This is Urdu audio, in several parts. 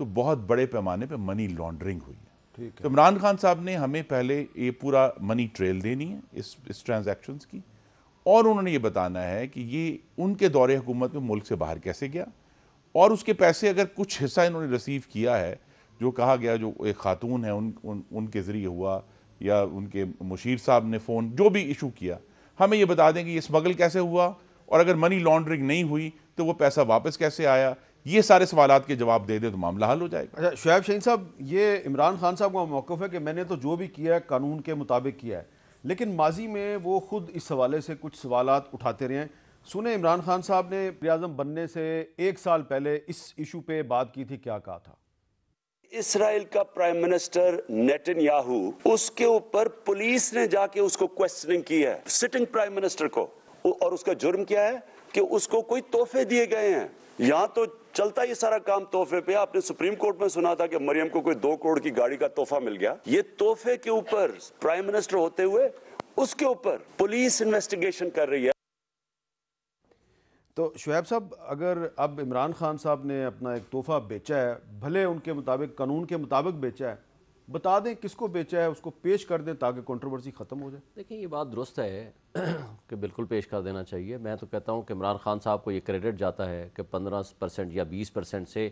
تو بہت بڑے پیمانے پہ منی لانڈرنگ ہوئی ہے. ٹھیک ہے. تو عمران خان صاحب نے ہمیں پہلے یہ پورا منی ٹریل دینی ہے اس ٹرانزیکشنز کی, اور انہوں نے یہ بتانا ہے کہ یہ ان کے دور حکومت میں ملک سے باہر کیسے گیا, اور اس کے پیسے اگر کچھ حصہ انہوں نے ریسیو کیا ہے, جو کہا گیا جو ایک خاتون ہے ان کے ذریعے ہوا, یا ان کے مشیر صاحب نے فون جو بھی ایشو کیا, ہمیں یہ بتا دیں کہ یہ اسمگل کیسے ہوا, اور اگر منی لانڈرنگ نہیں ہوئی تو وہ پیسہ واپس کیسے آیا. یہ سارے سوالات کے جواب دے دے تو معاملہ حل ہو جائے گا. اچھا شعیب شاہین صاحب, یہ عمران خان صاحب کا موقف ہے کہ میں نے تو جو بھی کیا ہے قانون کے مطابق کیا ہے, لیکن ماضی میں وہ خود اس حوالے سے کچھ سوالات اٹھاتے رہے ہیں. سنیں عمران خان صاحب نے وزیر اعظم بننے سے 1 سال پہلے اس ایشو پہ بات کی تھی, کیا کہا تھا. اسرائیل کا پرائم منسٹر نیتن یاہو, اس کے اوپر پولیس نے جا کے اس کو کوسچننگ کی ہے, سٹنگ پرائم منسٹر کو, اور اس کا جرم کیا ہے کہ اس کو کوئی تحفے دیے گئے ہیں. یہاں تو چلتا یہ سارا کام تحفے پہ. آپ نے سپریم کورٹ میں سنا تھا کہ مریم کو کوئی 2 کروڑ کی گاڑی کا تحفہ مل گیا. یہ تحفے کے اوپر پرائم منسٹر ہوتے ہوئے اس کے اوپر پولیس انویسٹیگیشن کر رہی ہے. تو شعیب صاحب, اگر اب عمران خان صاحب نے اپنا ایک تحفہ بیچا ہے, بھلے ان کے مطابق قانون کے مطابق بیچا ہے, بتا دیں کس کو بیچا ہے, اس کو پیش کر دیں تاکہ کنٹروورسی ختم ہو جائے. دیکھیں یہ بات درست ہے کہ بالکل پیش کر دینا چاہیے. میں تو کہتا ہوں کہ عمران خان صاحب کو یہ کریڈٹ جاتا ہے کہ 15% یا 20% سے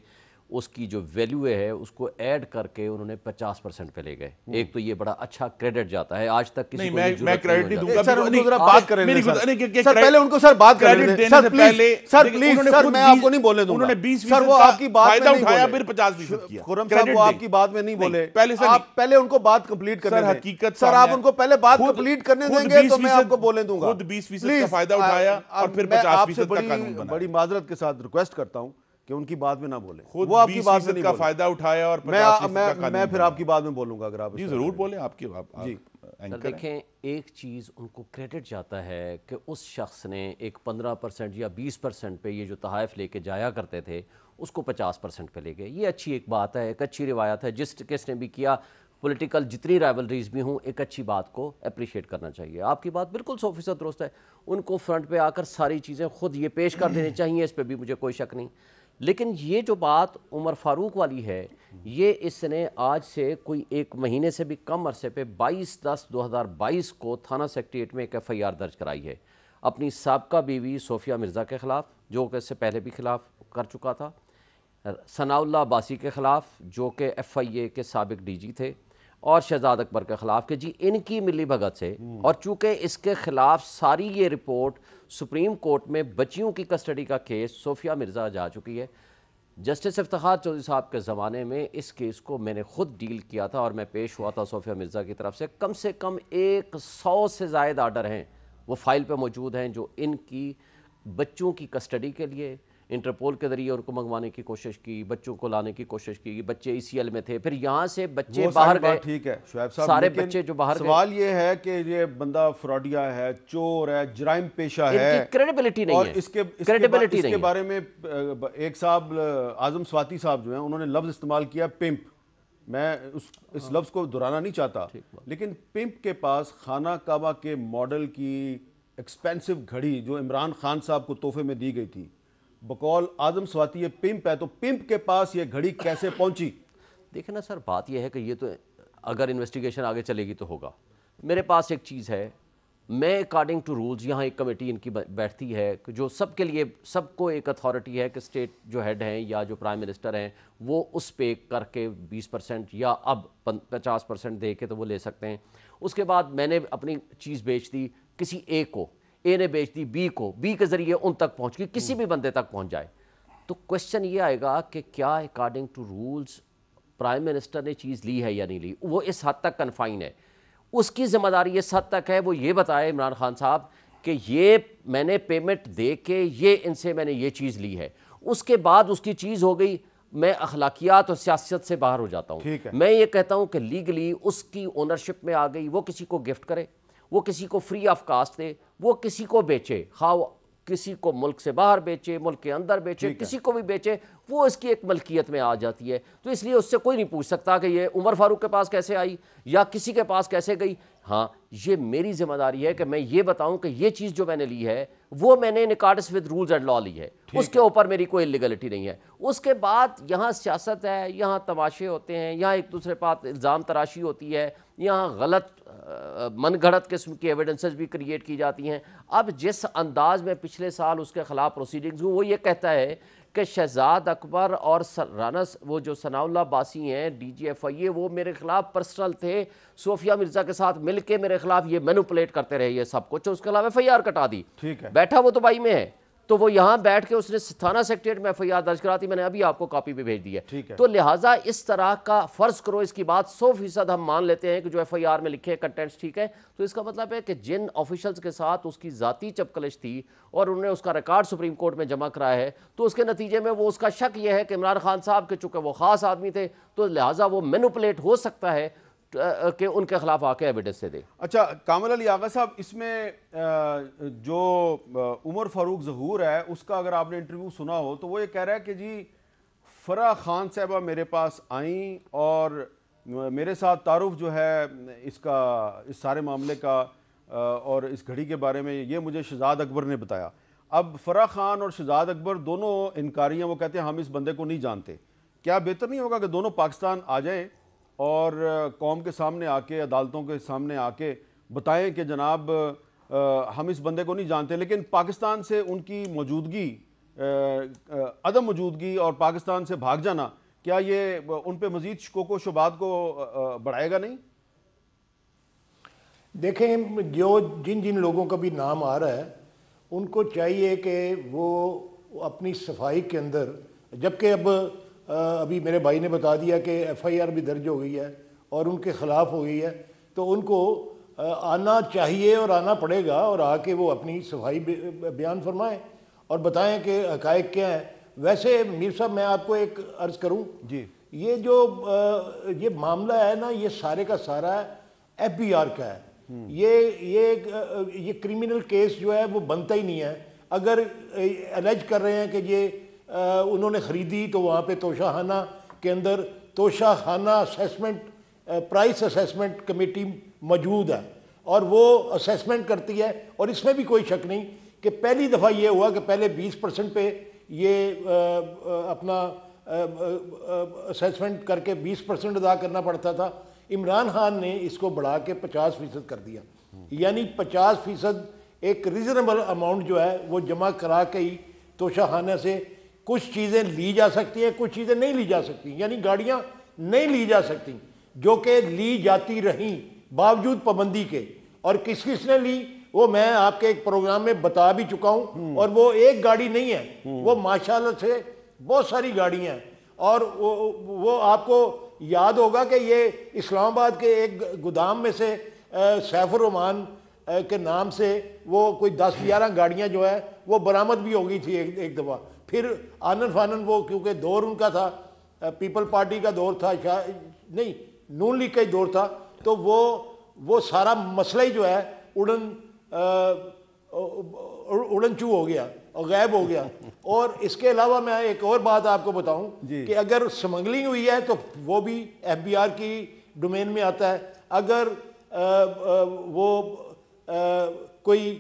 اس کی جو ویلیو ہے اس کو ایڈ کر کے انہوں نے 50% پہ لے گئے. ایک تو یہ بڑا اچھا کریڈٹ جاتا ہے. آج تک کسی کو یہ میں ضرورت کریڈٹ نہیں نہیں ہو دوں جاتی. سر ان کو ذرا بات کریں دیں سر, پہلے ان کو سر بات کریں دیں سر, پلیز سر, پلیز سر, میں آپ کو نہیں بولنے دوں گا. انہوں نے 20% سر وہ آپ کی بات میں نہیں اٹھایا, بولے. پھر 50% کیا. خرم صاحب وہ آپ کی بات میں نہیں بولے. آپ پہلے ان کو بات کمپلیٹ کرنے دیں. حقیقت سر آپ ان کو پہلے بات کمپلیٹ کرنے دیں گے تو میں آپ کو بولنے دوں گا. خود 20% کا فائدہ اٹھایا اور پھر 50% کا قانون بنایا. بڑی معذرت کے ساتھ ریکویسٹ کرتا ہوں کہ ان کی بات میں نہ بولیں. خود وہ آپ کی بات میں 20% نہیں کا بولیں. فائدہ اٹھایا اور 50% کا قانون. میں پھر آپ کی بات میں بولوں گا اگر آپ. جی ضرور بولیں. آپ کی جی سر دیکھیں, ایک چیز ان کو کریڈٹ جاتا ہے کہ اس شخص نے ایک 15% یا 20% پہ یہ جو تحائف لے کے جایا کرتے تھے اس کو 50% پہ لے گئے. یہ اچھی ایک بات ہے, ایک اچھی روایت ہے. جس کس نے بھی کیا, پولیٹیکل جتنی رائولریز بھی ہوں, ایک اچھی بات کو اپریشیٹ کرنا چاہیے. آپ کی بات بالکل 100% درست ہے. ان کو فرنٹ پہ آ کر ساری چیزیں خود یہ پیش کر دینی چاہیے, اس پہ بھی مجھے کوئی شک نہیں. لیکن یہ جو بات عمر فاروق والی ہے, یہ اس نے آج سے کوئی 1 مہینے سے بھی کم عرصے پہ 22/10/2022 کو تھانہ سیکریٹریٹ میں ایک FIR درج کرائی ہے اپنی سابقہ بیوی صوفیہ مرزا کے خلاف, جو کہ اس سے پہلے بھی خلاف کر چکا تھا, ثناء اللہ عباسی کے خلاف جو کہ FIA کے سابق DG تھے, اور شہزاد اکبر کے خلاف کہ جی ان کی ملی بھگت سے. اور چونکہ اس کے خلاف ساری یہ رپورٹ سپریم کورٹ میں بچیوں کی کسٹڈی کا کیس صوفیہ مرزا جا چکی ہے. جسٹس افتخار چودھری صاحب کے زمانے میں اس کیس کو میں نے خود ڈیل کیا تھا اور میں پیش ہوا تھا صوفیہ مرزا کی طرف سے کم 100 سے زائد آرڈر ہیں وہ فائل پہ موجود ہیں, جو ان کی بچوں کی کسٹڈی کے لیے انٹرپول کے ذریعے ان کو منگوانے کی کوشش کی, بچوں کو لانے کی کوشش کی. بچے ECL میں تھے, پھر یہاں سے بچے باہر گئے. ٹھیک ہے شعیب صاحب, سارے بچے جو باہر گئے. سوال یہ ہے کہ یہ بندہ فراڈیا ہے, چور ہے, جرائم پیشہ ہے, ان کی کریڈیبلٹی نہیں ہے. اور اس کے بارے میں ایک صاحب اعظم سواتی صاحب جو ہیں انہوں نے لفظ استعمال کیا پمپ. میں اس لفظ کو دہرانا نہیں چاہتا, لیکن پمپ کے پاس خانہ کعبہ کے ماڈل کی ایکسپینسو گھڑی جو عمران خان صاحب کو تحفے میں دی گئی تھی, بقول اعظم سواتی یہ پمپ ہے, تو پمپ کے پاس یہ گھڑی کیسے پہنچی؟ دیکھیں نا سر, بات یہ ہے کہ یہ تو اگر انویسٹیگیشن آگے چلے گی تو ہوگا. میرے پاس ایک چیز ہے, میں اکارڈنگ ٹو رولز یہاں ایک کمیٹی ان کی بیٹھتی ہے جو سب کے لیے, سب کو ایک اتھارٹی ہے کہ اسٹیٹ جو ہیڈ ہیں یا جو پرائم منسٹر ہیں وہ اس پہ کر کے 20% یا اب 50% دے کے تو وہ لے سکتے ہیں. اس کے بعد میں نے اپنی چیز بیچ دی کسی A کو, A نے بیچ دی B کو, B کے ذریعے ان تک پہنچ گئی, کسی بھی بندے تک پہنچ جائے. تو کوشچن یہ آئے گا کہ کیا according to rules prime minister نے چیز لی ہے یا نہیں لی. وہ اس حد تک کنفائن ہے, اس کی ذمہ داری اس حد تک ہے وہ یہ بتائے عمران خان صاحب کہ یہ میں نے پیمنٹ دے کے یہ ان سے میں نے یہ چیز لی ہے. اس کے بعد اس کی چیز ہو گئی, میں اخلاقیات اور سیاست سے باہر ہو جاتا ہوں. میں یہ کہتا ہوں کہ لیگلی اس کی اونرشپ میں آ گئی, وہ کسی کو گفٹ کرے, وہ کسی کو فری آف کاسٹ دے, وہ کسی کو بیچے, خواہ کسی کو ملک سے باہر بیچے, ملک کے اندر بیچے, کسی کو بھی بیچے, وہ اس کی ایک ملکیت میں آ جاتی ہے. تو اس لیے اس سے کوئی نہیں پوچھ سکتا کہ یہ عمر فاروق کے پاس کیسے آئی یا کسی کے پاس کیسے گئی. ہاں یہ میری ذمہ داری ہے کہ میں یہ بتاؤں کہ یہ چیز جو میں نے لی ہے وہ میں نے in accordance with rules and law لی ہے, اس کے اوپر میری کوئی لیگلٹی نہیں ہے. اس کے بعد یہاں سیاست ہے, یہاں تماشے ہوتے ہیں, یہاں ایک دوسرے پر الزام تراشی ہوتی ہے, یہاں غلط من گھڑت قسم کی ایویڈنسز بھی کریٹ کی جاتی ہیں. اب جس انداز میں پچھلے سال اس کے خلاف پروسیڈنگز ہوئی, وہ یہ کہتا ہے کہ شہزاد اکبر اور رانا وہ جو ثناء اللہ باسی ہیں ڈی جی ایف آئی اے, وہ میرے خلاف پرسنل تھے, صوفیہ مرزا کے ساتھ مل کے میرے خلاف یہ مینوپولیٹ کرتے رہے, یہ سب کچھ. اس کے خلاف ایف آئی آر کٹا دی. بیٹھا وہ دبئی میں ہے, تو وہ یہاں بیٹھ کے اس نے تھانہ سیکریٹریٹ میں ایف آئی آر درج کراتی, میں نے ابھی آپ کو کاپی پہ بھیج دی ہے. تو لہٰذا اس طرح کا فرض کرو اس کی بات 100% ہم مان لیتے ہیں کہ جو ایف آئی آر میں لکھے کنٹینٹس ٹھیک ہے, تو اس کا مطلب ہے کہ جن آفیشلز کے ساتھ اس کی ذاتی چپکلش تھی اور انہوں نے اس کا ریکارڈ سپریم کورٹ میں جمع کرایا ہے, تو اس کے نتیجے میں وہ اس کا شک یہ ہے کہ عمران خان صاحب کے چونکہ وہ خاص آدمی تھے تو لہٰذا وہ مینوپولیٹ ہو سکتا ہے کہ ان کے خلاف آ کے ایویڈنس دے دے. اچھا کامل علی آغا صاحب, اس میں جو عمر فاروق ظہور ہے اس کا اگر آپ نے انٹرویو سنا ہو تو وہ یہ کہہ رہا ہے کہ جی فرح خان صاحبہ میرے پاس آئیں اور میرے ساتھ تعارف جو ہے اس سارے معاملے کا اور اس گھڑی کے بارے میں یہ مجھے شہزاد اکبر نے بتایا. اب فرح خان اور شہزاد اکبر دونوں انکاری ہیں, وہ کہتے ہیں ہم اس بندے کو نہیں جانتے. کیا بہتر نہیں ہوگا کہ دونوں پاکستان آ جائیں اور قوم کے سامنے آ کے, عدالتوں کے سامنے آ کے بتائیں کہ جناب ہم اس بندے کو نہیں جانتے, لیکن پاکستان سے ان کی موجودگی, عدم موجودگی اور پاکستان سے بھاگ جانا, کیا یہ ان پہ مزید شکوک و شبہات کو بڑھائے گا نہیں؟ دیکھیں جن لوگوں کا بھی نام آ رہا ہے ان کو چاہیے کہ وہ اپنی صفائی کے اندر, جبکہ ابھی میرے بھائی نے بتا دیا کہ ایف آئی آر بھی درج ہو گئی ہے اور ان کے خلاف ہو گئی ہے, تو ان کو آنا چاہیے اور آنا پڑے گا اور آ کے وہ اپنی صفائی بیان فرمائیں اور بتائیں کہ حقائق کیا ہیں. ویسے میر صاحب میں آپ کو ایک عرض کروں, جی یہ جو یہ معاملہ ہے نا, یہ سارے کا سارا ایف بی آر کا ہے. یہ کرمنل کیس جو ہے وہ بنتا ہی نہیں ہے. اگر الیج کر رہے ہیں کہ یہ انہوں نے خریدی, تو وہاں پہ توشہ خانہ کے اندر توشہ خانہ اسیسمنٹ پرائس اسیسمنٹ کمیٹی موجود ہے اور وہ اسیسمنٹ کرتی ہے, اور اس میں بھی کوئی شک نہیں کہ پہلی دفعہ یہ ہوا کہ پہلے 20% پہ یہ اپنا اسیسمنٹ کر کے 20% ادا کرنا پڑتا تھا. عمران خان نے اس کو بڑھا کے 50% کر دیا, یعنی 50% ایک ریزنیبل اماؤنٹ جو ہے وہ جمع کرا کے ہی توشہ خانہ سے کچھ چیزیں لی جا سکتی ہیں, کچھ چیزیں نہیں لی جا سکتی, یعنی گاڑیاں نہیں لی جا سکتی جو کہ لی جاتی رہیں باوجود پابندی کے. اور کس کس نے لی وہ میں آپ کے ایک پروگرام میں بتا بھی چکا ہوں, اور وہ ایک گاڑی نہیں ہے, وہ ماشاءاللہ سے بہت ساری گاڑیاں ہیں. اور وہ آپ کو یاد ہوگا کہ یہ اسلام آباد کے ایک گودام میں سے سیف الرحمان کے نام سے وہ کوئی 10-11 گاڑیاں جو ہے وہ برآمد بھی ہو گئی تھی ایک دفعہ. پھر آنن فانن وہ کیونکہ دور ان کا تھا, پیپل پارٹی کا دور تھا, نہیں نون لیگ کا ہی دور تھا, تو وہ سارا مسئلہ ہی جو ہے اڑن چو ہو گیا اور غائب ہو گیا. اور اس کے علاوہ میں ایک اور بات آپ کو بتاؤں کہ اگر سمگلنگ ہوئی ہے تو وہ بھی ایف بی آر کی ڈومین میں آتا ہے. اگر وہ کوئی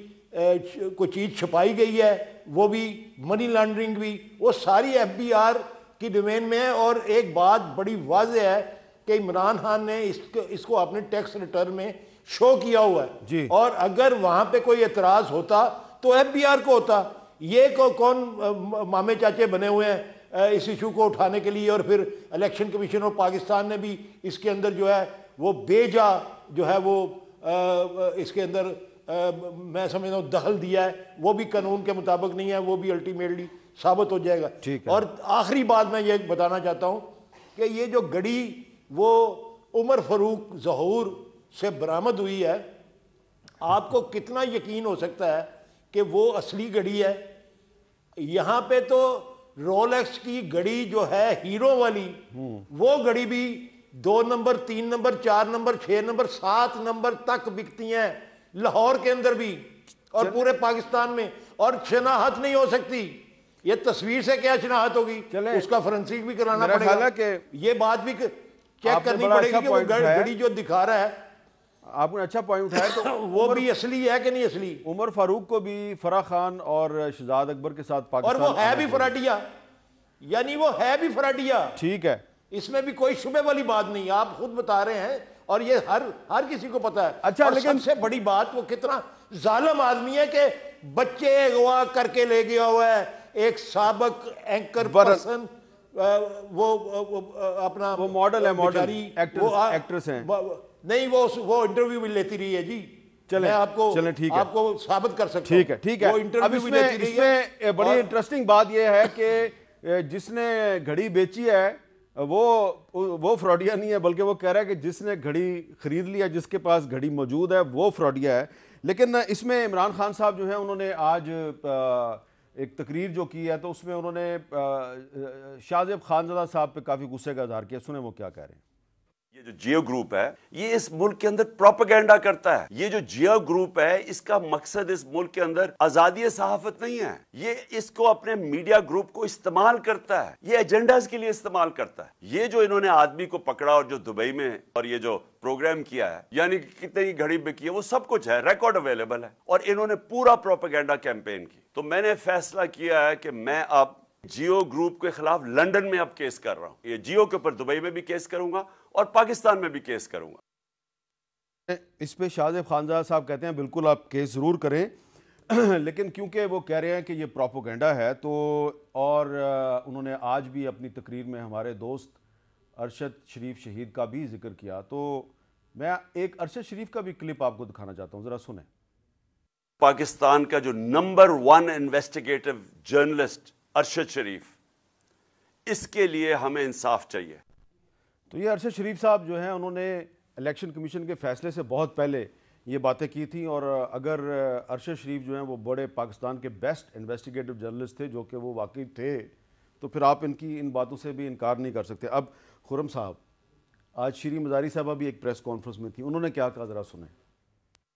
چیز چھپائی گئی ہے وہ بھی, منی لانڈرنگ بھی, وہ ساری ایف بی آر کی ڈومین میں ہے. اور ایک بات بڑی واضح ہے کہ عمران خان نے اس کو اپنے ٹیکس ریٹرن میں شو کیا ہوا ہے, اور اگر وہاں پہ کوئی اعتراض ہوتا تو ایف بی آر کو ہوتا. یہ کون مامے چاچے بنے ہوئے ہیں اس ایشو کو اٹھانے کے لیے, اور پھر الیکشن کمیشن اور پاکستان نے بھی اس کے اندر جو ہے وہ بیجا جو ہے وہ اس کے اندر میں سمجھتا ہوں دخل دیا ہے, وہ بھی قانون کے مطابق نہیں ہے, وہ بھی الٹیمیٹلی ثابت ہو جائے گا. اور آخری بات میں یہ بتانا چاہتا ہوں کہ یہ جو گڑی وہ عمر فاروق ظہور سے برآمد ہوئی ہے, آپ کو کتنا یقین ہو سکتا ہے کہ وہ اصلی گھڑی ہے؟ یہاں پہ تو رولیکس کی گھڑی جو ہے ہیرو والی, وہ گھڑی بھی 2 number 3 number 4 number 6 number 7 number تک بکتی ہیں لاہور کے اندر بھی اور پورے پاکستان میں, اور شناخت نہیں ہو سکتی. یہ تصویر سے کیا شناخت ہوگی؟ چلیں، اس کا فرنسک بھی کرانا میرا پڑے خیال گا ہے کہ یہ بات بھی چیک کرنی بڑا پڑے اچھا گی کہ وہ point ہے۔ گھڑی جو دکھا رہا ہے آپ نے اچھا پوائنٹ اٹھایا، تو وہ بھی اصلی ہے کہ نہیں اصلی؟ عمر فاروق کو بھی فرح خان اور شہزاد اکبر کے ساتھ اور پاکستان وہ ہے آنا بھی چاہیے۔ فراڈیا، یعنی وہ ہے بھی فراڈیا، ٹھیک ہے، اس میں بھی کوئی شبہ والی بات نہیں، آپ خود بتا رہے ہیں اور یہ ہر کسی کو پتا ہے۔ اچھا، اور لیکن سب سے بڑی بات وہ کتنا ظالم آدمی ہے کہ بچے اغوا کر کے لے گیا ہوا ہے ایک سابق اینکر پرسن، وہ اپنا وہ ماڈل ہے، ماڈل بیچاری، ایکٹریس ہیں۔ نہیں وہ انٹرویو بھی لیتی رہی ہے جی، میں آپ کو ثابت کر سکتا ہوں۔ ٹھیک ہے، ٹھیک ہے۔ وہ اب انٹرویو اس بھی میں لیتی رہی ہے۔ بڑی انٹرسٹنگ بات یہ ہے کہ جس نے گھڑی بیچی ہے وہ فراڈیا نہیں ہے، بلکہ وہ کہہ رہا ہے کہ جس نے گھڑی خرید لیا، جس کے پاس گھڑی موجود ہے، وہ فراڈیا ہے۔ لیکن اس میں عمران خان صاحب جو ہیں انہوں نے آج ایک تقریر جو کی ہے، تو اس میں انہوں نے شاہ زیب خانزادہ صاحب پہ کافی غصے کا اظہار کیا۔ سنیں وہ کیا کہہ رہے ہیں۔ یہ جو جیو گروپ ہے یہ اس ملک کے اندر پروپیگنڈا کرتا ہے۔ یہ جو جیو گروپ ہے اس کا مقصد اس ملک کے اندر آزادی صحافت نہیں ہے، یہ اس کو اپنے میڈیا گروپ کو استعمال کرتا ہے، یہ ایجنڈاز کے لیے استعمال کرتا ہے۔ یہ جو انہوں نے آدمی کو پکڑا اور جو دبئی میں اور یہ جو پروگرام کیا ہے، یعنی کتنے کی گھڑی بکی ہے، وہ سب کچھ ہے، ریکارڈ اویلیبل ہے، اور انہوں نے پورا پروپیگنڈا کیمپین کی۔ تو میں نے فیصلہ کیا ہے کہ میں اب جیو گروپ کے خلاف لنڈن میں اب کیس کر رہا ہوں، یہ جیو کے اوپر دبئی میں بھی کیس کروں گا اور پاکستان میں بھی کیس کروں گا۔ اس پہ شاہ زیب خانزادہ صاحب کہتے ہیں بالکل آپ کیس ضرور کریں، لیکن کیونکہ وہ کہہ رہے ہیں کہ یہ پروپیگنڈا ہے، تو اور انہوں نے آج بھی اپنی تقریر میں ہمارے دوست ارشد شریف شہید کا بھی ذکر کیا، تو میں ایک ارشد شریف کا بھی کلپ آپ کو دکھانا چاہتا ہوں، ذرا سنیں۔ پاکستان کا جو نمبر 1 انویسٹیگیٹو جرنلسٹ ارشد شریف، اس کے لیے ہمیں انصاف چاہیے۔ تو یہ ارشد شریف صاحب جو ہیں انہوں نے الیکشن کمیشن کے فیصلے سے بہت پہلے یہ باتیں کی تھیں، اور اگر ارشد شریف جو ہیں وہ بڑے پاکستان کے بیسٹ انویسٹیگیٹو جرنلسٹ تھے، جو کہ وہ واقعی تھے، تو پھر آپ ان باتوں سے بھی انکار نہیں کر سکتے۔ اب خرم صاحب، آج شیریں مزاری صاحبہ بھی ایک پریس کانفرنس میں تھی، انہوں نے کیا کہا، ذرا سنیں۔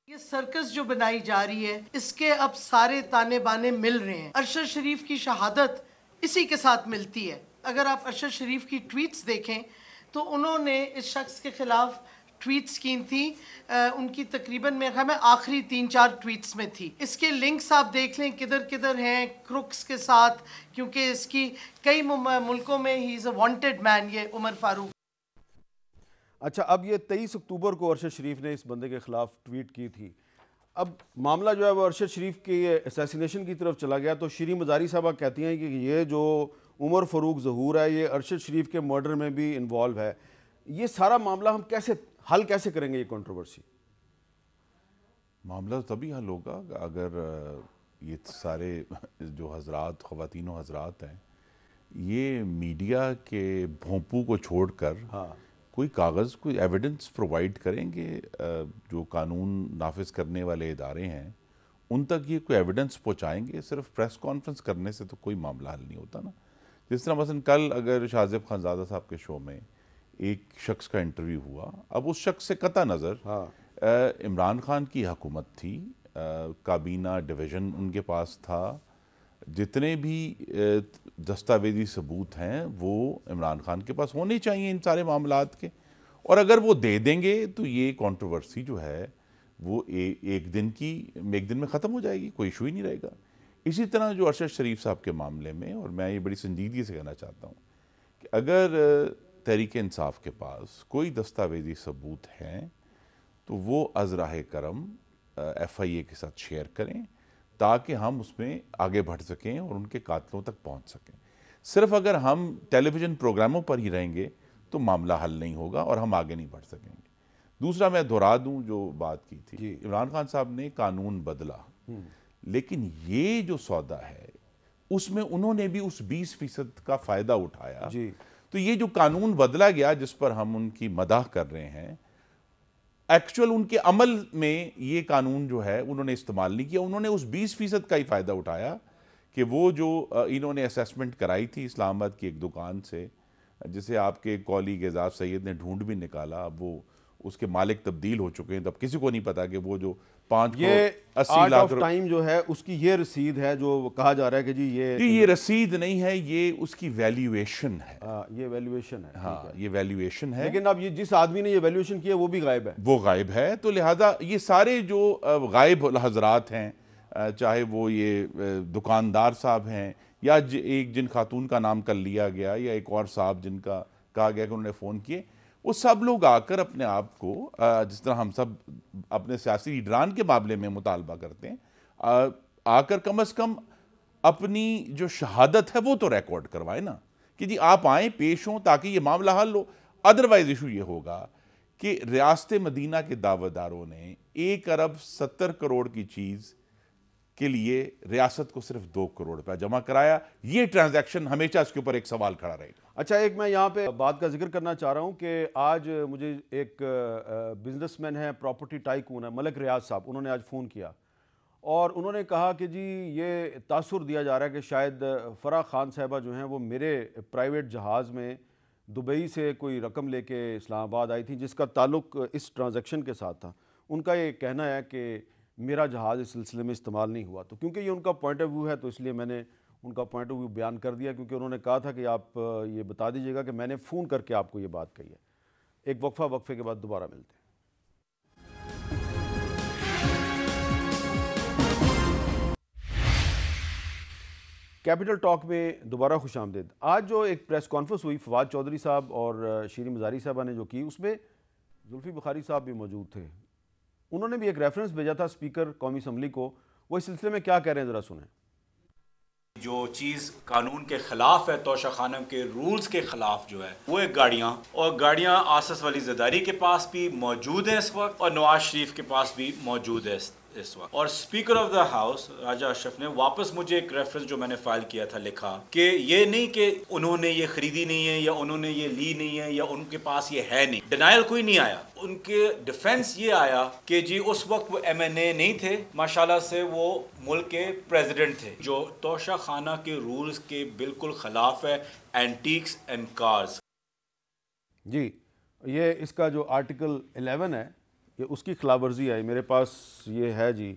یہ سرکس جو بنائی جا رہی ہے، اس کے اب سارے تانے بانے مل رہے ہیں۔ ارشد شریف کی شہادت اسی کے ساتھ ملتی ہے۔ اگر آپ ارشد شریف کی ٹویٹس دیکھیں تو انہوں نے اس شخص کے خلاف ٹویٹس کی تھیں، ان کی تقریباً میرے خیال میں آخری 3-4 ٹویٹس میں تھی۔ اس کے لنکس آپ دیکھ لیں کدھر کدھر ہیں، کروکس کے ساتھ، کیونکہ اس کی کئی ملکوں میں ہی از اے وانٹڈ مین، یہ عمر فاروق۔ اچھا، اب یہ 23 اکتوبر کو ارشد شریف نے اس بندے کے خلاف ٹویٹ کی تھی، اب معاملہ جو ہے وہ ارشد شریف کی اسیسینیشن کی طرف چلا گیا، تو شیریں مزاری صاحبہ کہتی ہیں کہ یہ جو عمر فاروق ظہور ہے یہ ارشد شریف کے مرڈر میں بھی انوالو ہے۔ یہ سارا معاملہ ہم حل کیسے کریں گے یہ کنٹروورسی؟ معاملہ تبھی حل ہوگا اگر یہ سارے جو حضرات، خواتین و حضرات ہیں، یہ میڈیا کے بھونپو کو چھوڑ کر کوئی کاغذ، کوئی ایویڈنس پرووائڈ کریں گے۔ جو قانون نافذ کرنے والے ادارے ہیں ان تک یہ کوئی ایویڈنس پہنچائیں گے۔ صرف پریس کانفرنس کرنے سے تو کوئی معاملہ حل نہیں ہوتا نا۔ جس طرح مثلا کل اگر شاہ زیب خانزادہ صاحب کے شو میں ایک شخص کا انٹرویو ہوا، اب اس شخص سے قطع نظر عمران خان کی حکومت تھی، کابینہ ڈویژن ان کے پاس تھا، جتنے بھی دستاویزی ثبوت ہیں وہ عمران خان کے پاس ہونے چاہیے ان سارے معاملات کے، اور اگر وہ دے دیں گے تو یہ کنٹروورسی جو ہے وہ ایک دن میں ختم ہو جائے گی، کوئی ایشو ہی نہیں رہے گا۔ اسی طرح جو ارشد شریف صاحب کے معاملے میں، اور میں یہ بڑی سنجیدگی سے کہنا چاہتا ہوں کہ اگر تحریک انصاف کے پاس کوئی دستاویزی ثبوت ہیں تو وہ از راہ کرم FIA کے ساتھ شیئر کریں تاکہ ہم اس میں آگے بڑھ سکیں اور ان کے قاتلوں تک پہنچ سکیں۔ صرف اگر ہم ٹیلی ویژن پروگراموں پر ہی رہیں گے تو معاملہ حل نہیں ہوگا اور ہم آگے نہیں بڑھ سکیں گے۔ دوسرا میں دہرا دوں جو بات کی تھی، عمران خان صاحب نے قانون بدلا، لیکن یہ جو سودا ہے اس میں انہوں نے بھی اس 20% کا فائدہ اٹھایا۔ تو یہ جو قانون بدلا گیا جس پر ہم ان کی مداح کر رہے ہیں، ایکچول ان کے عمل میں یہ قانون جو ہے انہوں نے استعمال نہیں کیا، انہوں نے اس 20% کا ہی فائدہ اٹھایا کہ وہ جو انہوں نے اسیسمنٹ کرائی تھی اسلام آباد کی ایک دکان سے، جسے آپ کے کولیگ اعزاز سید نے ڈھونڈ بھی نکالا، اب وہ اس کے مالک تبدیل ہو چکے ہیں. تو اب کسی کو نہیں پتا کہ وہ جو 5 یہ crore 80 art lakh of time جو ہے اس کی یہ رسید ہے جو کہا جا رہا ہے کہ جی یہ رسید نہیں ہے, یہ اس کی ویلیویشن ہے. یہ ویلیویشن ہے. ہاں یہ ویلیویشن ہے. لیکن اب یہ جس آدمی نے یہ ویلیویشن کی ہے وہ بھی غائب ہے. وہ غائب ہے, تو لہٰذا یہ سارے جو غائب حضرات ہیں, چاہے وہ یہ دکاندار صاحب ہیں یا ایک جن خاتون کا نام کر لیا گیا یا ایک اور صاحب جن کا کہا گیا کہ انہوں نے فون کیے, وہ سب لوگ آ کر اپنے آپ کو جس طرح ہم سب اپنے سیاسی لیڈران کے معاملے میں مطالبہ کرتے ہیں, آ کر کم از کم اپنی جو شہادت ہے وہ تو ریکارڈ کروائے نا کہ جی آپ آئیں پیش ہوں تاکہ یہ معاملہ حل ہو. ادروائز ایشو یہ ہوگا کہ ریاست مدینہ کے دعویداروں نے 1 ارب 70 کروڑ کی چیز کے لیے ریاست کو صرف 2 کروڑ روپیہ جمع کرایا. یہ ٹرانزیکشن ہمیشہ اس کے اوپر ایک سوال کھڑا رہے گا. اچھا, ایک میں یہاں پہ بات کا ذکر کرنا چاہ رہا ہوں کہ آج مجھے ایک بزنس مین ہے, پراپرٹی ٹائکون ہے, ملک ریاض صاحب, انہوں نے آج فون کیا اور انہوں نے کہا کہ جی یہ تاثر دیا جا رہا ہے کہ شاید فرح خان صاحبہ جو ہیں وہ میرے پرائیویٹ جہاز میں دبئی سے کوئی رقم لے کے اسلام آباد آئی تھی جس کا تعلق اس ٹرانزیکشن کے ساتھ تھا. ان کا یہ کہنا ہے کہ میرا جہاز اس سلسلے میں استعمال نہیں ہوا. تو کیونکہ یہ ان کا پوائنٹ آف ویو ہے تو اس لیے میں نے ان کا پوائنٹ آف ویو بیان کر دیا, کیونکہ انہوں نے کہا تھا کہ آپ یہ بتا دیجئے گا کہ میں نے فون کر کے آپ کو یہ بات کہی ہے. ایک وقفے کے بعد دوبارہ ملتے ہیں. کیپٹل ٹاک میں دوبارہ خوش آمدید. آج جو ایک پریس کانفرنس ہوئی فواد چودھری صاحب اور شیریں مزاری صاحبہ نے جو کی, اس میں زلفی بخاری صاحب بھی موجود تھے. انہوں نے بھی ایک ریفرنس بھیجا تھا اسپیکر قومی اسمبلی کو. وہ اس سلسلے میں کیا کہہ رہے ہیں ذرا سنیں. جو چیز قانون کے خلاف ہے, توشہ خانہ کے رولز کے خلاف جو ہے, وہ ایک گاڑیاں, اور گاڑیاں آصف ولی زرداری کے پاس بھی موجود ہیں اس وقت اور نواز شریف کے پاس بھی موجود ہے اس وقت. اور اسپیکر آف دا ہاؤس راجہ اشرف نے واپس مجھے ایک ریفرنس جو میں نے فائل کیا تھا لکھا کہ یہ نہیں کہ انہوں نے یہ خریدی نہیں ہے یا انہوں نے یہ لی نہیں ہے یا ان کے پاس یہ ہے نہیں. ڈینائل کوئی نہیں آیا. ان کے ڈیفنس یہ آیا کہ جی اس وقت وہ MNA نہیں تھے, ماشاءاللہ سے وہ ملک کے پریزیڈنٹ تھے, جو توشہ خانہ کے رولز کے بالکل خلاف ہے, اینٹیکس اینڈ کارز. جی, یہ اس کا جو آرٹیکل 11 ہے یہ اس کی خلاف ورزی ہے. میرے پاس یہ ہے جی,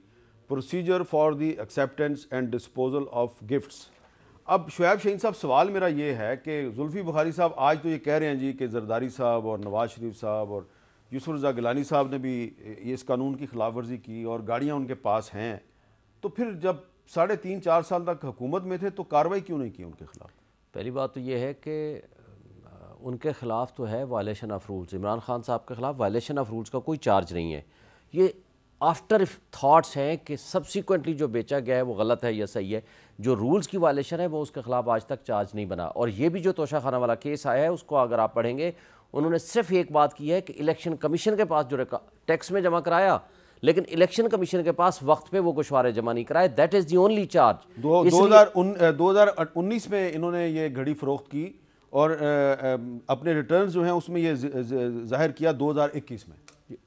procedure for the acceptance and disposal of gifts. اب شعیب شہین صاحب, سوال میرا یہ ہے کہ زلفی بخاری صاحب آج تو یہ کہہ رہے ہیں جی کہ زرداری صاحب اور نواز شریف صاحب اور یوسف رضا گیلانی صاحب نے بھی اس قانون کی خلاف ورزی کی اور گاڑیاں ان کے پاس ہیں, تو پھر جب 3.5-4 سال تک حکومت میں تھے تو کارروائی کیوں نہیں کی ان کے خلاف؟ پہلی بات تو یہ ہے کہ ان کے خلاف تو ہے violation of rules. Imran Khan صاحب کے خلاف وائلیشن آف رولز کا کوئی چارج نہیں ہے. یہ آفٹر تھاٹس ہیں کہ سبسیکوئنٹلی جو بیچا گیا ہے وہ غلط ہے یا صحیح ہے. جو رولز کی وائلیشن ہے وہ اس کے خلاف آج تک چارج نہیں بنا. اور یہ بھی جو توشہ خانہ والا کیس آیا ہے اس کو اگر آپ پڑھیں گے, انہوں نے صرف ایک بات کی ہے کہ الیکشن کمیشن کے پاس جو ٹیکس میں جمع کرایا, لیکن الیکشن کمیشن کے پاس وقت پہ وہ گوشوارے جمع نہیں کرائے. That is the only charge. 2019 میں انہوں نے یہ گھڑی فروخت کی اور اپنے ریٹرنز جو ہیں اس میں یہ ظاہر کیا 2021 میں.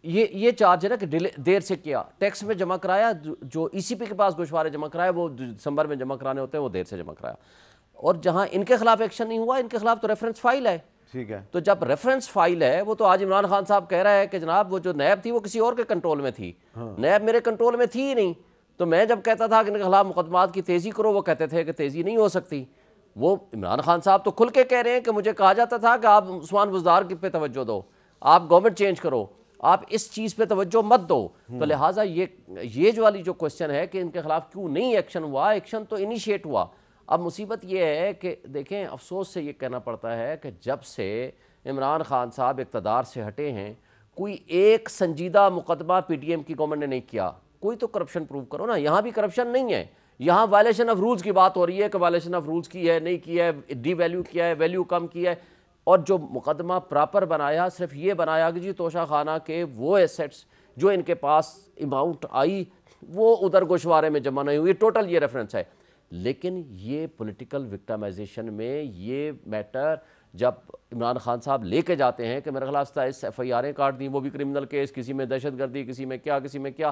یہ چارج ہے نا کہ دیر سے کیا, ٹیکس میں جمع کرایا, جو ECP کے پاس گوشوارے جمع کرائے وہ دسمبر میں جمع کرانے ہوتے ہیں وہ دیر سے جمع کرایا. اور جہاں ان کے خلاف ایکشن نہیں ہوا, ان کے خلاف تو ریفرنس فائل ہے. ٹھیک ہے, تو جب ریفرنس فائل ہے, وہ تو آج عمران خان صاحب کہہ رہا ہے کہ جناب وہ جو نیب تھی وہ کسی اور کے کنٹرول میں تھی, نیب میرے کنٹرول میں تھی ہی نہیں. تو میں جب کہتا تھا کہ ان کے خلاف مقدمات کی تیزی کرو, وہ کہتے تھے کہ تیزی نہیں ہو سکتی. وہ عمران خان صاحب تو کھل کے کہہ رہے ہیں کہ مجھے کہا جاتا تھا کہ آپ عثمان بزدار پہ توجہ دو, آپ گورنمنٹ چینج کرو, آپ اس چیز پہ توجہ مت دو. تو لہٰذا یہ جو والی جو کوشچن ہے کہ ان کے خلاف کیوں نہیں ایکشن ہوا, ایکشن تو انیشیٹ ہوا. اب مصیبت یہ ہے کہ دیکھیں, افسوس سے یہ کہنا پڑتا ہے کہ جب سے عمران خان صاحب اقتدار سے ہٹے ہیں, کوئی ایک سنجیدہ مقدمہ PTM کی گورنمنٹ نے نہیں کیا. کوئی تو کرپشن پروو کرو نا. یہاں بھی کرپشن نہیں ہے, یہاں وائلیشن آف رولز کی بات ہو رہی ہے کہ وائلیشن آف رولز کی ہے, نہیں کی ہے, ڈی ویلیو کیا ہے, ویلیو کم کیا ہے. اور جو مقدمہ پراپر بنایا, صرف یہ بنایا کہ جی توشہ خانہ کے وہ ایسیٹس جو ان کے پاس اماؤنٹ آئی وہ ادھر گوشوارے میں جمع نہیں ہوئی. ٹوٹل یہ ریفرنس ہے. لیکن یہ پولیٹیکل وکٹمائزیشن میں یہ میٹر جب عمران خان صاحب لے کے جاتے ہیں کہ میرے خلاف 27 FIR کاٹ دیں, وہ بھی کرمنل کیس, کسی میں دہشت گردی, کسی میں کیا, کسی میں کیا.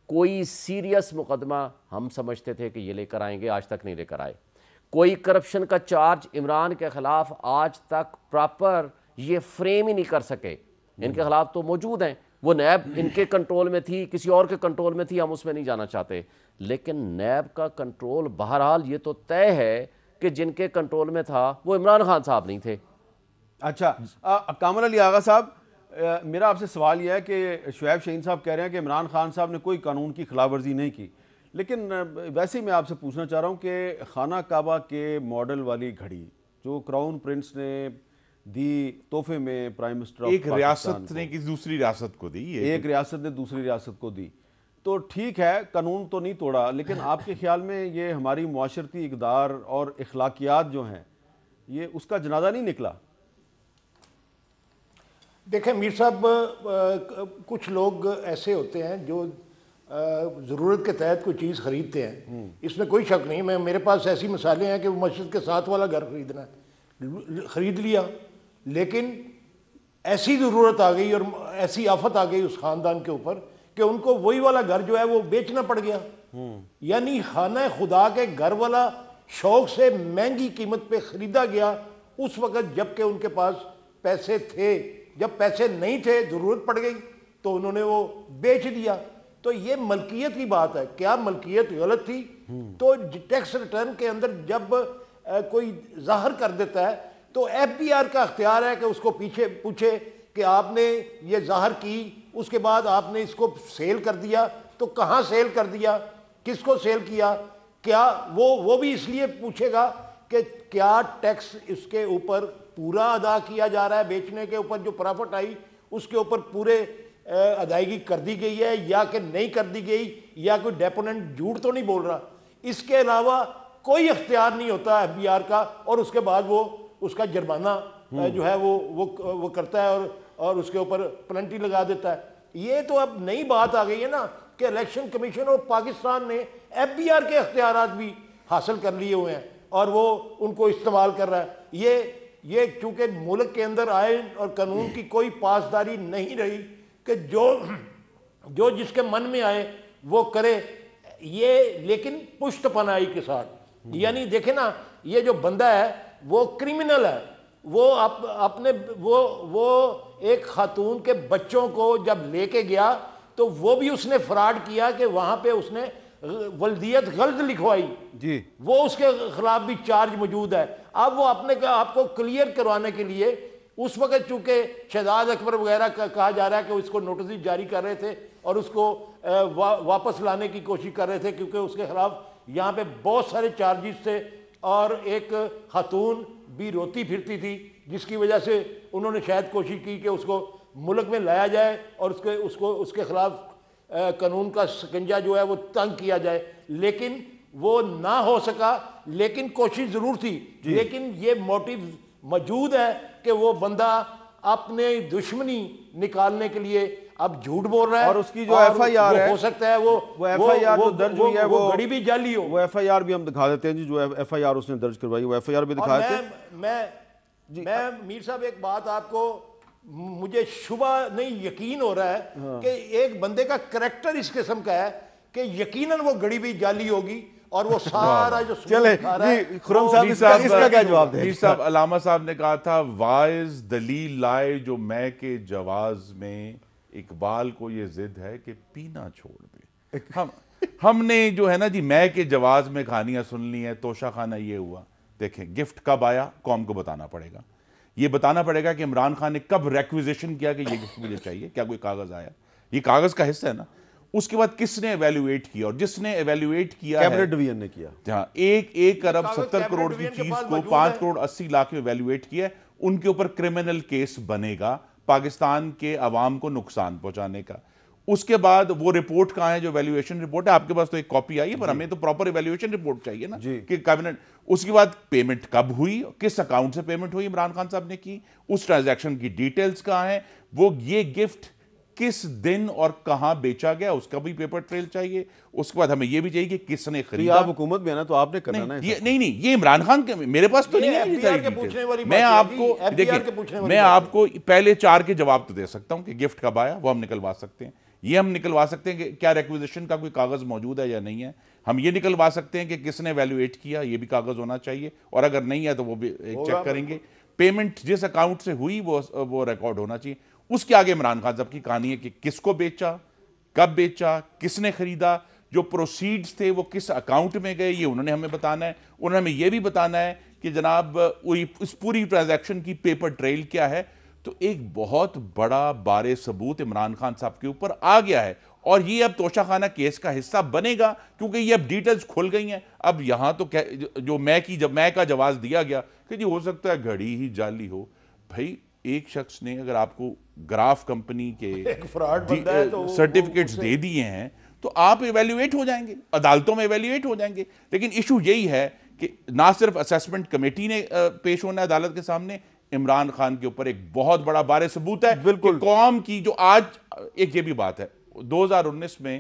کوئی سیریس مقدمہ ہم سمجھتے تھے کہ یہ لے کر آئیں گے, آج تک نہیں لے کر آئے. کوئی کرپشن کا چارج عمران کے خلاف آج تک پراپر یہ فریم ہی نہیں کر سکے. ان کے خلاف تو موجود ہیں. وہ نیب ان کے کنٹرول میں تھی, کسی اور کے کنٹرول میں تھی, ہم اس میں نہیں جانا چاہتے, لیکن نیب کا کنٹرول بہرحال یہ تو طے ہے کہ جن کے کنٹرول میں تھا وہ عمران خان صاحب نہیں تھے. اچھا کامل علی آغا صاحب, میرا آپ سے سوال یہ ہے کہ شعیب شہین صاحب کہہ رہے ہیں کہ عمران خان صاحب نے کوئی قانون کی خلاف ورزی نہیں کی, لیکن ویسے ہی میں آپ سے پوچھنا چاہ رہا ہوں کہ خانہ کعبہ کے ماڈل والی گھڑی جو کراؤن پرنس نے دی تحفے میں پرائم منسٹر آف ایک ریاست نے کسی دوسری ریاست کو دی, ایک ریاست نے دوسری ریاست کو دی, تو ٹھیک ہے قانون تو نہیں توڑا, لیکن آپ کے خیال میں یہ ہماری معاشرتی اقدار اور اخلاقیات جو ہیں یہ اس کا جنازہ نہیں نکلا؟ دیکھیں میر صاحب, کچھ لوگ ایسے ہوتے ہیں جو ضرورت کے تحت کوئی چیز خریدتے ہیں, اس میں کوئی شک نہیں. میرے پاس ایسی مثالیں ہیں کہ وہ مسجد کے ساتھ والا گھر خریدنا ہے, خرید لیا, لیکن ایسی ضرورت آ گئی اور ایسی آفت آ گئی اس خاندان کے اوپر کہ ان کو وہی والا گھر جو ہے وہ بیچنا پڑ گیا. یعنی خانہ خدا کے گھر والا شوق سے مہنگی قیمت پہ خریدا گیا اس وقت جب کہ ان کے پاس پیسے تھے. جب پیسے نہیں تھے, ضرورت پڑ گئی تو انہوں نے وہ بیچ دیا. تو یہ ملکیت کی بات ہے. کیا ملکیت غلط تھی؟ تو ٹیکس ریٹرن کے اندر جب کوئی ظاہر کر دیتا ہے تو ایف بی آر کا اختیار ہے کہ اس کو پیچھے پوچھے کہ آپ نے یہ ظاہر کی, اس کے بعد آپ نے اس کو سیل کر دیا, تو کہاں سیل کر دیا, کس کو سیل کیا, کیا وہ بھی اس لیے پوچھے گا کہ کیا ٹیکس اس کے اوپر پورا ادا کیا جا رہا ہے, بیچنے کے اوپر جو پرافٹ آئی اس کے اوپر پورے ادائیگی کر دی گئی ہے یا کہ نہیں کر دی گئی, یا کوئی ڈیپوننٹ جھوٹ تو نہیں بول رہا. اس کے علاوہ کوئی اختیار نہیں ہوتا ایف بی آر کا, اور اس کے بعد وہ اس کا جرمانہ جو ہے وہ کرتا ہے اور اس کے اوپر پلنٹی لگا دیتا ہے. یہ تو اب نئی بات آ گئی ہے نا کہ الیکشن کمیشن اور پاکستان نے ایف بی آر کے اختیارات بھی حاصل کر لیے ہوئے ہیں اور وہ ان کو استعمال کر رہا ہے. یہ چونکہ ملک کے اندر آئین اور قانون کی کوئی پاسداری نہیں رہی کہ جو جس کے من میں آئے وہ کرے, یہ لیکن پشت پناہی کے ساتھ. یعنی دیکھیں نا, یہ جو بندہ ہے وہ کرمنل ہے, وہ اپنے وہ ایک خاتون کے بچوں کو جب لے کے گیا تو وہ بھی اس نے فراڈ کیا کہ وہاں پہ اس نے ولدیت غلط لکھوائی جی, وہ اس کے خلاف بھی چارج موجود ہے. اب وہ آپ کو کلیئر کروانے کے لیے اس وقت چونکہ شہزاد اکبر وغیرہ کہا جا رہا ہے کہ اس کو نوٹس جاری کر رہے تھے اور اس کو واپس لانے کی کوشش کر رہے تھے کیونکہ اس کے خلاف یہاں پہ بہت سارے چارجز تھے, اور ایک خاتون بھی روتی پھرتی تھی جس کی وجہ سے انہوں نے شاید کوشش کی کہ اس کو ملک میں لایا جائے اور اس کے خلاف قانون کا سکنجہ جو ہے وہ تنگ کیا جائے, لیکن وہ نہ ہو سکا. لیکن کوشش ضرور تھی, لیکن یہ موٹیو موجود ہے کہ وہ بندہ اپنے دشمنی نکالنے کے لیے اب جھوٹ بول رہا ہے, اور اس کی جو ایف آئی آر ہے ہو سکتا ہے وہ ایف آئی آر جو درج ہوئی ہے وہ گھڑی بھی جعلی ہو. وہ ایف آئی آر بھی ہم دکھا دیتے ہیں جی, جو ایف آئی آر اس نے درج کروائی وہ ایف آئی آر بھی دکھا دیتے ہیں. میں میر صاحب ایک بات آپ کو, مجھے شبہ نہیں یقین ہو رہا ہے کہ ایک بندے کا کریکٹر اس قسم کا ہے کہ یقیناً وہ گھڑی بھی جعلی ہوگی اور وہ سارا جو چلے جی خرم صاحب اس کا کیا جواب دیں؟ میر صاحب علامہ صاحب نے کہا تھا وائز دلیل لائے جو میں کے جواز میں, اقبال کو یہ ضد ہے کہ پینا چھوڑ دے. ہم نے جو ہے نا جی میں کے جواز میں کہانیاں سن لی ہیں. توشہ خانہ یہ ہوا, دیکھیں گفٹ کب آیا قوم کو بتانا پڑے گا. یہ بتانا پڑے گا کہ عمران خان نے کب ریکویزیشن کیا کہ یہ گفٹ مجھے چاہیے, کیا کوئی کاغذ آیا, یہ کاغذ کا حصہ ہے نا. اس کے بعد کس نے ایویلویٹ کیا, اور جس نے ایویلویٹ کیا ہے کیبنٹ ڈویژن نے کیا. ہاں, 1 ارب 70 کروڑ کی چیز کو 5 کروڑ 80 لاکھ میں ایویلویٹ کیا ہے. ان کے اوپر کرمنل کیس بنے گا پاکستان کے عوام کو نقصان پہنچانے کا. اس کے بعد وہ رپورٹ کہاں ہے جو ایویلویشن رپورٹ ہے, آپ کے پاس تو ایک کاپی آئی ہے پر ہمیں تو پراپر ایویلویشن رپورٹ چاہیے نا کہ کیبنٹ. اس کے بعد پیمنٹ کب ہوئی, کس اکاؤنٹ سے پیمنٹ ہوئی عمران خان صاحب نے کی, اس ٹرانزیکشن کی ڈیٹیلز کہاں ہیں, وہ یہ گفٹ کس دن اور کہاں بیچا گیا اس کا بھی پیپر ٹریل چاہیے. اس کے بعد ہمیں یہ بھی چاہیے کہ کس نے خریدا. آپ حکومت میں نا تو آپ نے کرنا نا. نہیں یہ عمران خان کے, میرے پاس تو نہیں ہے. میں آپ کو پہلے 4 کے جواب تو دے سکتا ہوں کہ گفٹ کب آیا, وہ ہم نکلوا سکتے ہیں. یہ ہم نکلوا سکتے ہیں کہ کیا ریکویزیشن کا کوئی کاغذ موجود ہے یا نہیں ہے. ہم یہ نکلوا سکتے ہیں کہ کس نے ایویلویٹ کیا, یہ بھی کاغذ ہونا چاہیے, اور اگر نہیں ہے تو وہ بھی چیک کریں گے. پیمنٹ جس اکاؤنٹ سے ہوئی وہ ریکارڈ ہونا چاہیے. اس کے آگے عمران خان صاحب کی کہانی ہے کہ کس کو بیچا, کب بیچا, کس نے خریدا, جو پروسیڈز تھے وہ کس اکاؤنٹ میں گئے, یہ انہوں نے ہمیں بتانا ہے. انہوں نے ہمیں یہ بھی بتانا ہے کہ جناب اس پوری ٹرانزیکشن کی پیپر ٹریل کیا ہے. تو ایک بہت بڑا بار ثبوت عمران خان صاحب کے اوپر آ گیا ہے, اور یہ اب توشہ خانہ کیس کا حصہ بنے گا, کیونکہ یہ اب ڈیٹیلز کھل گئی ہیں. اب یہاں تو جو میں کا جواز دیا گیا کہ جی ہو سکتا ہے گھڑی ہی جعلی ہو. بھائی ایک شخص نے اگر آپ کو گراف کمپنی کے سرٹیفکیٹس دے دیے ہیں تو آپ ایویلیویٹ ہو جائیں گے, عدالتوں میں ایویلیویٹ ہو جائیں گے. لیکن ایشو یہی ہے کہ نہ صرف اسیسمنٹ کمیٹی نے پیش ہونا ہے عدالت کے سامنے, عمران خان کے اوپر ایک بہت بڑا بار ثبوت ہے. بالکل قوم کی جو آج ایک یہ بھی بات ہے, 2019 میں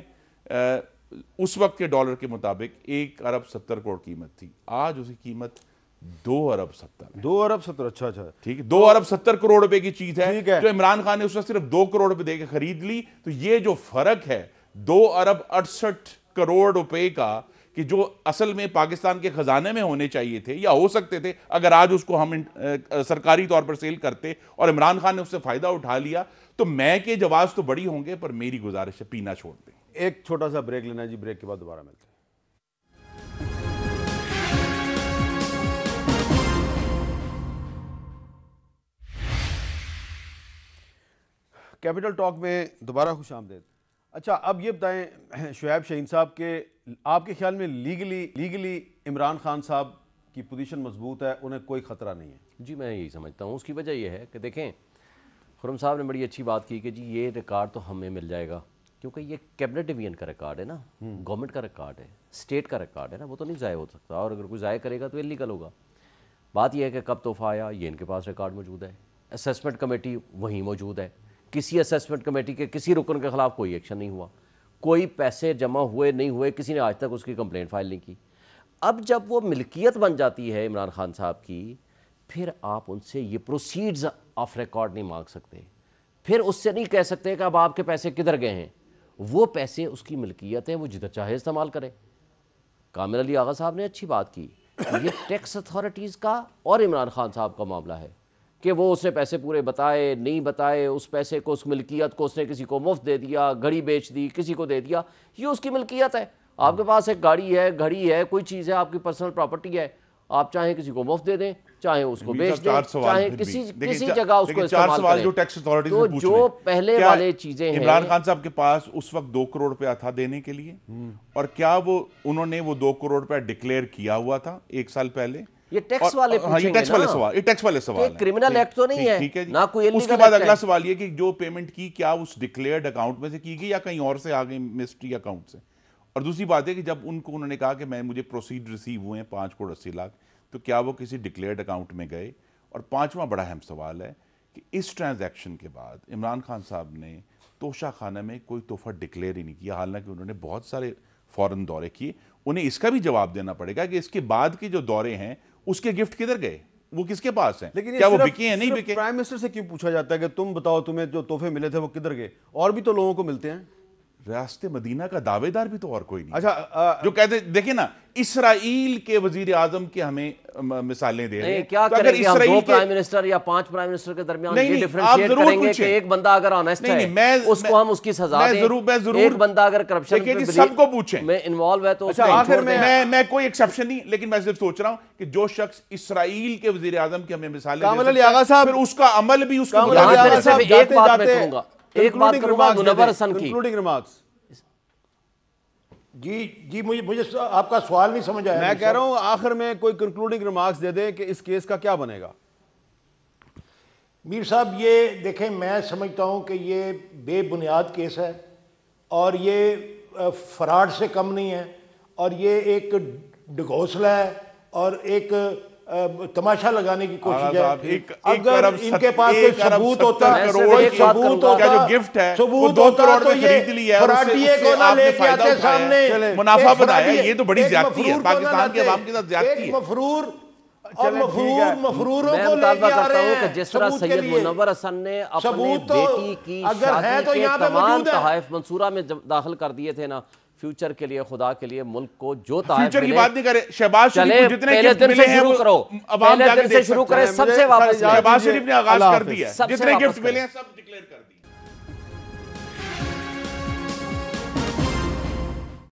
اس وقت کے ڈالر کے مطابق 1 ارب 70 کروڑ قیمت تھی, آج اس کی قیمت 2 ارب 70. 2 ارب 70, اچھا ٹھیک ہے, 2 ارب 70 کروڑ روپے کی چیز ہے جو عمران خان نے اس وقت صرف 2 کروڑ روپے دے کے خرید لی. تو یہ جو فرق ہے 2 ارب 68 کروڑ روپے کا, کہ جو اصل میں پاکستان کے خزانے میں ہونے چاہیے تھے یا ہو سکتے تھے اگر آج اس کو ہم سرکاری طور پر سیل کرتے, اور عمران خان نے اس سے فائدہ اٹھا لیا, تو میں کے جواز تو بڑی ہوں گے, پر میری گزارش ہے پینا چھوڑ دیں. ایک چھوٹا سا بریک لینا جی, بریک کے بعد دوبارہ ملتے ہیں. کیپٹل ٹاک میں دوبارہ خوش آمدید. اچھا اب یہ بتائیں شعیب شاہین صاحب کہ آپ کے خیال میں لیگلی عمران خان صاحب کی پوزیشن مضبوط ہے, انہیں کوئی خطرہ نہیں ہے؟ جی میں یہی سمجھتا ہوں. اس کی وجہ یہ ہے کہ دیکھیں خرم صاحب نے بڑی اچھی بات کی کہ جی یہ ریکارڈ تو ہمیں مل جائے گا, کیونکہ یہ کیبنٹ ڈویژن کا ریکارڈ ہے نا, گورنمنٹ کا ریکارڈ ہے, اسٹیٹ کا ریکارڈ ہے نا, وہ تو نہیں ضائع ہو سکتا, اور اگر کوئی ضائع کرے گا تو انلیگل ہوگا. بات یہ ہے کہ کب تحفہ آیا, یہ ان کے پاس ریکارڈ موجود ہے. اسیسمنٹ کمیٹی وہیں موجود ہے, کسی اسیسمنٹ کمیٹی کے کسی رکن کے خلاف کوئی ایکشن نہیں ہوا, کوئی پیسے جمع ہوئے نہیں ہوئے, کسی نے آج تک اس کی کمپلینٹ فائل نہیں کی. اب جب وہ ملکیت بن جاتی ہے عمران خان صاحب کی, پھر آپ ان سے یہ پروسیڈز آف ریکارڈ نہیں مانگ سکتے, پھر اس سے نہیں کہہ سکتے کہ اب آپ کے پیسے کدھر گئے ہیں. وہ پیسے اس کی ملکیت ہے, وہ جدھر چاہے استعمال کرے. کامل علی آغا صاحب نے اچھی بات کی, یہ ٹیکس اتھارٹیز کا اور عمران خان صاحب کا معاملہ ہے کہ وہ اس نے پیسے پورے بتائے نہیں بتائے, اس پیسے کو, اس ملکیت کو اس نے کسی کو مفت دے دیا, گھڑی بیچ دی, کسی کو دے دیا, یہ اس کی ملکیت ہے. آپ کے پاس ایک گاڑی ہے, گھڑی ہے, کوئی چیز ہے, آپ کی پرسنل پراپرٹی ہے, آپ چاہیں کسی کو مفت دے دیں, چاہیں اس کو بیچ دیں, چاہیں کسی جگہ اس کو استعمال کریں. تو جو پہلے والے چیزیں ہیں, عمران خان صاحب کے پاس اس وقت 2 کروڑ روپیہ تھا دینے کے لیے, اور کیا انہوں نے وہ 2 کروڑ روپیہ ڈکلیئر کیا ہوا تھا 1 سال پہلے؟ یہ ٹیکس والے پوچھیں گے نا, یہ ٹیکس والے سوال ہیں, کرمنل ایکٹ تو نہیں ہے نہ کوئی. اس کے بعد اگلا سوال یہ کہ جو پیمنٹ کی کیا اس ڈکلیئرڈ اکاؤنٹ میں سے کی گئی یا کہیں اور سے آگے مسٹری اکاؤنٹ سے. اور دوسری بات ہے کہ جب ان کو انہوں نے کہا کہ مجھے پروسیڈ ریسیو ہوئے ہیں 5 کروڑ 80 لاکھ, تو کیا وہ کسی ڈکلیئرڈ اکاؤنٹ میں گئے؟ اور 5واں بڑا اہم سوال ہے کہ اس ٹرانزیکشن کے بعد عمران خان صاحب نے توشہ خانہ میں کوئی تحفہ ڈکلیئر ہی نہیں کیا, حالانکہ انہوں نے بہت سارے فورن دورے کیے. انہیں اس کا بھی جواب دینا پڑے گا کہ اس کے بعد کے جو دورے ہیں اس کے گفٹ کدھر گئے, وہ کس کے پاس ہیں, کیا وہ بکے ہیں نہیں بکے؟ پرائم منسٹر سے کیوں پوچھا جاتا ہے کہ تم بتاؤ تمہیں جو تحفے ملے تھے وہ کدھر گئے؟ اور بھی تو لوگوں کو ملتے ہیں. ریاست مدینہ کا دعوے دار بھی تو اور کوئی نہیں. اچھا جو کہتے دیکھیں نا, اسرائیل کے وزیر اعظم کے ہمیں مثالیں دے رہے ہیں. کیا کریں گے ہم 2 پرائم منسٹر یا 5 پرائم منسٹر کے درمیان یہ ڈیفرنشیٹ کریں گے کہ ایک بندہ اگر آنیسٹ ہے اس کو ہم اس کی سزا دیں, ایک بندہ اگر کرپشن سب کو پوچھیں میں انوالو ہے تو آخر میں کوئی ایکسیپشن نہیں, لیکن میں صرف سوچ رہا ہوں کہ جو شخص اسرائیل کے وزیر اعظم کے ہمیں مثالیں دے سکتے ہیں, پھر اس کا عمل بھی اس کو ایک بات میں کہوں گا, ایک بات کروں گا منور حسن کی. جی مجھے آپ کا سوال نہیں سمجھ آیا. میں کہہ رہا ہوں آخر میں کوئی کنکلوڈنگ ریمارکس دے دیں کہ اس کیس کا کیا بنے گا. میر صاحب یہ دیکھیں, میں سمجھتا ہوں کہ یہ بے بنیاد کیس ہے, اور یہ فراڈ سے کم نہیں ہے, اور یہ ایک ڈگھوسلہ ہے اور ایک تماشا لگانے کی کوشش ہے. اگر ان کے پاس کوئی ثبوت ہوتا تو یہ فراڈیے کو نہ لے کے آتے سامنے, منافع بنایا. یہ تو بڑی زیادتی ہے, پاکستان کے عوام کے ساتھ زیادتی ہے. اور مفروروں کو لے کے آ رہے ہیں جس طرح سید منور حسن نے اپنے بیٹی کی شادی کے تمام تحائف منصورہ میں داخل کر دیے تھے نا, فیوچر کے لیے خدا کے لیے ملک کو جو فیوچر کی بات نہیں کرے، شہباز شریف کو جتنے گفٹ ملے ہیں وہ عوام جا کے دیکھ سکتے ہیں۔ سب سے واپس شہباز شریف نے آغاز کر دیا ہے، جتنے گفٹ ملے ہیں سب ڈکلیئر کر دیا۔